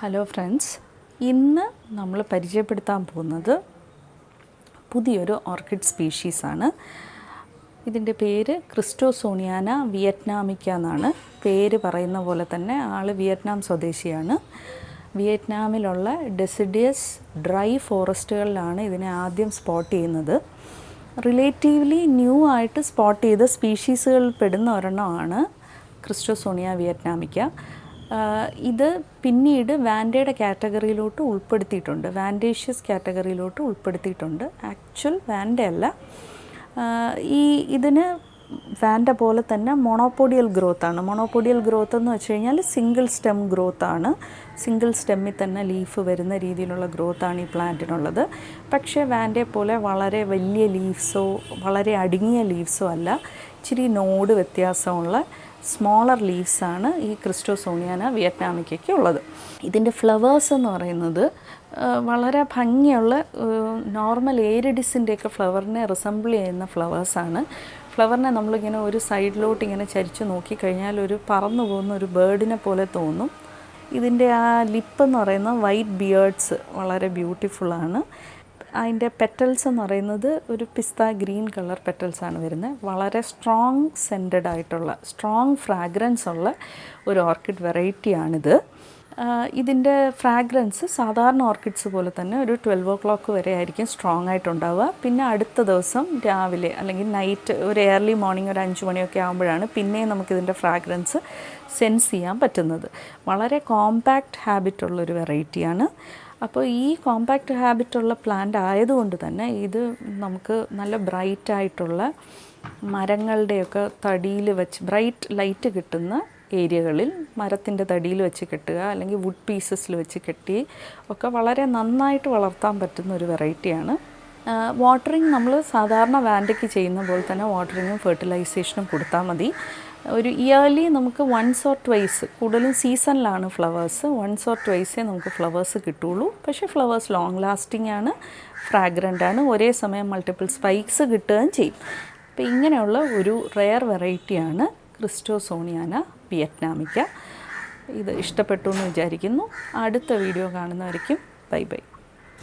Hello friends, ഇന്ന് നമ്മൾ പരിചയപ്പെടുത്താൻ പോകുന്നത് പുതിയൊരു ഓർക്കിഡ് സ്പീഷീസാണ്. ഇതിൻ്റെ പേര് ക്രിസ്റ്റോസോണിയാന വിയറ്റ്നാമിക്ക എന്നാണ്. പേര് പറയുന്ന പോലെ തന്നെ ആൾ വിയറ്റ്നാം സ്വദേശിയാണ്. വിയറ്റ്നാമിലുള്ള ഡെസിഡിയസ് ഡ്രൈ ഫോറസ്റ്റുകളിലാണ് ഇതിനെ ആദ്യം സ്പോട്ട് ചെയ്യുന്നത്. റിലേറ്റീവ്ലി ന്യൂ ആയിട്ട് സ്പോട്ട് ചെയ്ത സ്പീഷീസുകളിൽ പെടുന്ന ഒരെണ്ണമാണ് ക്രിസ്റ്റോസോണിയ വിയറ്റ്നാമിക്ക. ഇത് പിന്നീട് വാൻഡയുടെ കാറ്റഗറിയിലോട്ട് ഉൾപ്പെടുത്തിയിട്ടുണ്ട്, വാൻഡേഷ്യസ് കാറ്റഗറിയിലോട്ട് ഉൾപ്പെടുത്തിയിട്ടുണ്ട്. ആക്ച്വൽ വാൻഡ അല്ല. ഇതിന് വാൻഡ പോലെ തന്നെ മൊണോപോഡിയൽ ഗ്രോത്താണ്. മൊണോപോഡിയൽ ഗ്രോത്ത് എന്ന് വെച്ച് കഴിഞ്ഞാൽ സിംഗിൾ സ്റ്റെം ഗ്രോത്താണ്. സിംഗിൾ സ്റ്റെമ്മിൽ തന്നെ ലീഫ് വരുന്ന രീതിയിലുള്ള ഗ്രോത്താണ് ഈ പ്ലാന്റിനുള്ളത്. പക്ഷേ വാൻഡയെ പോലെ വളരെ വലിയ ലീവ്സോ വളരെ അടുങ്ങിയ ലീവ്സോ അല്ല, ഇച്ചിരി നോഡ് വ്യത്യാസമുള്ള സ്മോളർ ലീവ്സാണ് ഈ ക്രിസ്റ്റോസോണിയാന വിയറ്റ്നാമിക്കയ്ക്ക് ഉള്ളത്. ഇതിൻ്റെ ഫ്ലവേഴ്സ് എന്ന് പറയുന്നത് വളരെ ഭംഗിയുള്ള നോർമൽ ഏരിഡിസിൻ്റെയൊക്കെ ഫ്ലവറിനെ റിസംബിൾ ചെയ്യുന്ന ഫ്ലവേഴ്സാണ്. ഫ്ലവറിനെ നമ്മളിങ്ങനെ ഒരു സൈഡിലോട്ട് ഇങ്ങനെ ചരിച്ച് നോക്കിക്കഴിഞ്ഞാൽ ഒരു പറന്നു പോകുന്ന ഒരു ബേർഡിനെ പോലെ തോന്നും. ഇതിൻ്റെ ആ ലിപ്പ് എന്ന് പറയുന്നത് വൈറ്റ് ബിയേർഡ്സ് വളരെ ബ്യൂട്ടിഫുള്ളാണ്. അതിൻ്റെ പെറ്റൽസ് എന്ന് പറയുന്നത് ഒരു പിസ്ത ഗ്രീൻ കളർ പെറ്റൽസാണ് വരുന്നത്. വളരെ സ്ട്രോങ് സെൻറ്റഡ് ആയിട്ടുള്ള സ്ട്രോങ് ഫ്രാഗ്രൻസ് ഉള്ള ഒരു ഓർക്കിഡ് വെറൈറ്റിയാണിത്. ഇതിൻ്റെ ഫ്രാഗ്രൻസ് സാധാരണ ഓർക്കിഡ്സ് പോലെ തന്നെ ഒരു 12 o'clock വരെ ആയിരിക്കും സ്ട്രോങ് ആയിട്ടുണ്ടാവുക. പിന്നെ അടുത്ത ദിവസം രാവിലെ അല്ലെങ്കിൽ നൈറ്റ് ഒരു ഏർലി മോർണിംഗ് ഒരു 5 മണിയൊക്കെ ആകുമ്പോഴാണ് പിന്നെയും നമുക്കിതിൻ്റെ ഫ്രാഗ്രൻസ് സെൻസ് ചെയ്യാൻ പറ്റുന്നത്. വളരെ കോമ്പാക്റ്റ് ഹാബിറ്റുള്ളൊരു വെറൈറ്റിയാണ്. അപ്പോൾ ഈ കോമ്പാക്റ്റ് ഹാബിറ്റുള്ള പ്ലാന്റ് ആയതുകൊണ്ട് തന്നെ ഇത് നമുക്ക് നല്ല ബ്രൈറ്റായിട്ടുള്ള മരങ്ങളുടെയൊക്കെ തടിയിൽ വെച്ച് ബ്രൈറ്റ് ലൈറ്റ് കിട്ടുന്ന ഏരിയകളിൽ മരത്തിൻ്റെ തടിയിൽ വെച്ച് കെട്ടുക അല്ലെങ്കിൽ വുഡ് പീസസിൽ വെച്ച് കെട്ടി ഒക്കെ വളരെ നന്നായിട്ട് വളർത്താൻ പറ്റുന്ന ഒരു വെറൈറ്റിയാണ്. വാട്ടറിങ് നമ്മൾ സാധാരണ വാൻഡയ്ക്ക് ചെയ്യുന്ന പോലെ തന്നെ വാട്ടറിങ്ങും ഫെർട്ടിലൈസേഷനും കൊടുത്താൽ മതി. ഒരു ഇയർലി നമുക്ക് വൺസ് ഓർ ട്വൈസ്, കൂടുതലും സീസണിലാണ് ഫ്ലവേഴ്സ്, വൺസ് ഓർ ട്വൈസേ നമുക്ക് ഫ്ലവേഴ്സ് കിട്ടുള്ളൂ. പക്ഷേ ഫ്ലവേഴ്സ് ലോങ് ലാസ്റ്റിംഗ് ആണ്, ഫ്രാഗ്രൻ്റ് ആണ്, ഒരേ സമയം മൾട്ടിപ്പിൾ സ്പൈക്സ് കിട്ടുകയും ചെയ്യും. അപ്പോൾ ഇങ്ങനെയുള്ള ഒരു റെയർ വെറൈറ്റിയാണ് ക്രിസ്റ്റോസോണിയാന വിയറ്റ്നാമിക്ക. ഇത് ഇഷ്ടപ്പെട്ടു എന്ന് വിചാരിക്കുന്നു. അടുത്ത വീഡിയോ കാണുന്നവരേക്കും ബൈ ബൈ.